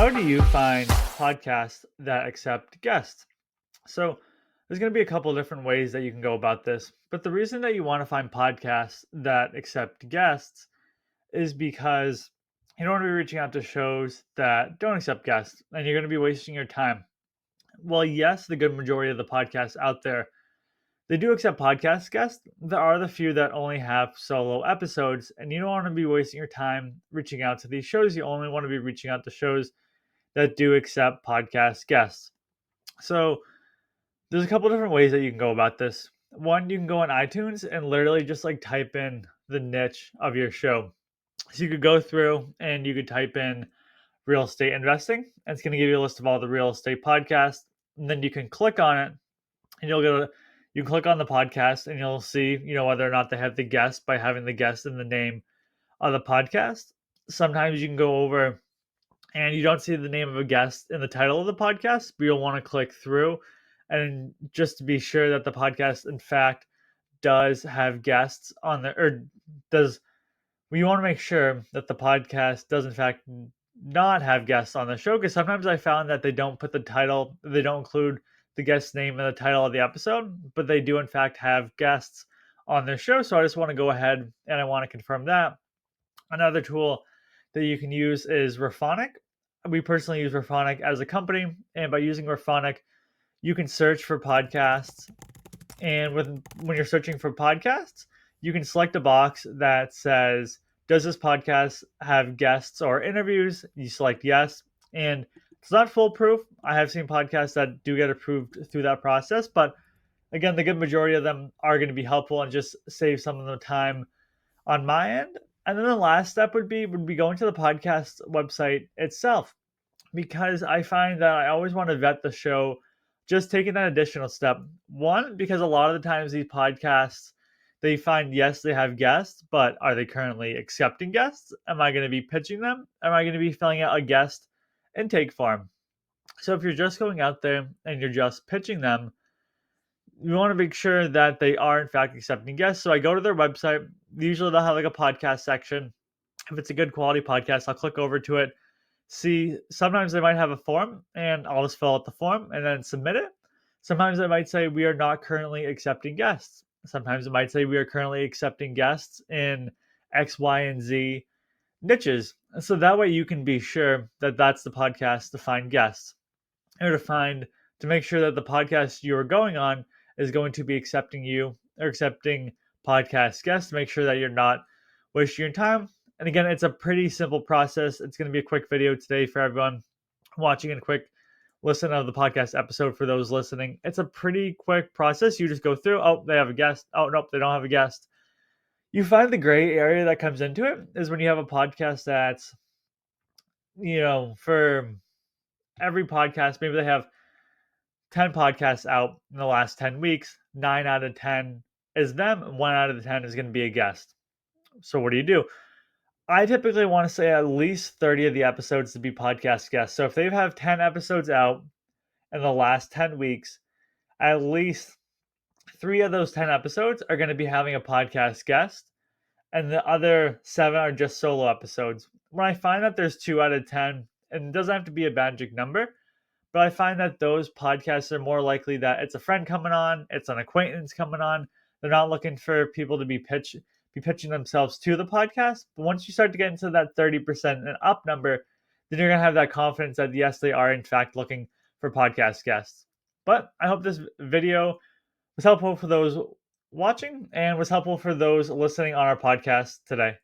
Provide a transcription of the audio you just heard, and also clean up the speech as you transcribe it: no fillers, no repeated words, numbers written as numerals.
How do you find podcasts that accept guests? So, there's going to be a couple different ways that you can go about this. But the reason that you want to find podcasts that accept guests is because you don't want to be reaching out to shows that don't accept guests and you're going to be wasting your time. Well, yes, the good majority of the podcasts out there, they do accept podcast guests. There are the few that only have solo episodes, and you don't want to be wasting your time reaching out to these shows. You only want to be reaching out to shows that do accept podcast guests. So there's a couple different ways that you can go about this. One, you can go on iTunes and literally just like type in the niche of your show. So you could go through and you could type in real estate investing, and it's going to give you a list of all the real estate podcasts. And then you can click on it and you can click on the podcast and you'll see, whether or not they have the guest by having the guest in the name of the podcast. Sometimes you can go over and you don't see the name of a guest in the title of the podcast, but you'll want to click through and just to be sure that the podcast, in fact, does have guests on there, or does. We want to make sure that the podcast does, in fact, not have guests on the show, because sometimes I found that they don't put the title, they don't include the guest name in the title of the episode, but they do, in fact, have guests on their show. So I just want to go ahead and I want to confirm that. Another tool that you can use is Raphonic. We personally use Raphonic as a company, and by using Raphonic, you can search for podcasts. And when you're searching for podcasts, you can select a box that says, does this podcast have guests or interviews? You select yes. And it's not foolproof. I have seen podcasts that do get approved through that process, but again, the good majority of them are going to be helpful and just save some of the time on my end. And then the last step would be going to the podcast website itself, because I find that I always want to vet the show, just taking that additional step. One, because a lot of the times these podcasts, they find, yes, they have guests, but are they currently accepting guests? Am I going to be pitching them? Am I going to be filling out a guest intake form? So if you're just going out there and you're just pitching them, you want to make sure that they are in fact accepting guests. So I go to their website. Usually they'll have like a podcast section. If it's a good quality podcast, I'll click over to it. See, sometimes they might have a form and I'll just fill out the form and then submit it. Sometimes they might say we are not currently accepting guests. Sometimes it might say we are currently accepting guests in X, Y, and Z niches. So that way you can be sure that that's the podcast to find guests, or to make sure that the podcast you're going on is going to be accepting you or accepting podcast guests, to make sure that you're not wasting your time. And again, it's a pretty simple process. It's going to be a quick video today for everyone watching and a quick listen of the podcast episode for those listening. It's a pretty quick process. You just go through, oh, they have a guest. Oh, nope, they don't have a guest. You find the gray area that comes into it is when you have a podcast that's, for every podcast, maybe they have 10 podcasts out in the last 10 weeks, 9 out of 10 is them, and 1 out of the 10 is going to be a guest. So what do? I typically want to say at least 30 of the episodes to be podcast guests. So if they have 10 episodes out in the last 10 weeks, at least 3 of those 10 episodes are going to be having a podcast guest, and the other 7 are just solo episodes. When I find that there's 2 out of 10, and it doesn't have to be a magic number, but I find that those podcasts are more likely that it's a friend coming on, it's an acquaintance coming on. They're not looking for people to be pitching themselves to the podcast. But once you start to get into that 30% and up number, then you're going to have that confidence that yes, they are in fact looking for podcast guests. But I hope this video was helpful for those watching and was helpful for those listening on our podcast today.